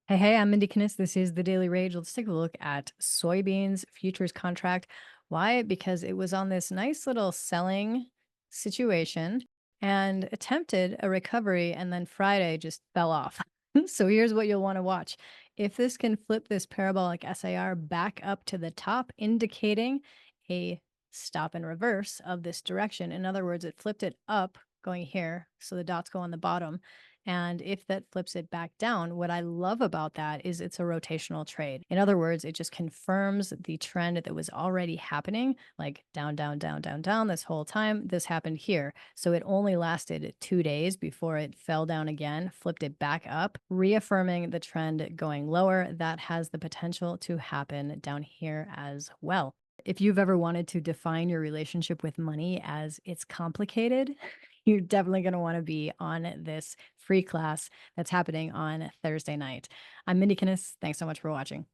Hey, I'm Mindy Kinnis. This is the Daily Rage. Let's take a look at soybeans futures contract. Why? Because it was on this nice little selling situation and attempted a recovery, and then Friday just fell off. So here's what you'll want to watch. If this can flip this parabolic SAR back up to the top, indicating a stop and reverse of this direction. In other words, it flipped it up going here. So the dots go on the bottom, and if that flips it back down, what I love about that is it's a rotational trade. In other words, it just confirms the trend that was already happening, like down, down, down, down, down this whole time. This happened here. So it only lasted 2 days before it fell down again, flipped it back up, reaffirming the trend going lower. That has the potential to happen down here as well. If you've ever wanted to define your relationship with money as it's complicated, you're definitely going to want to be on this free class that's happening on Thursday night. I'm Mindy Kinnis. Thanks so much for watching.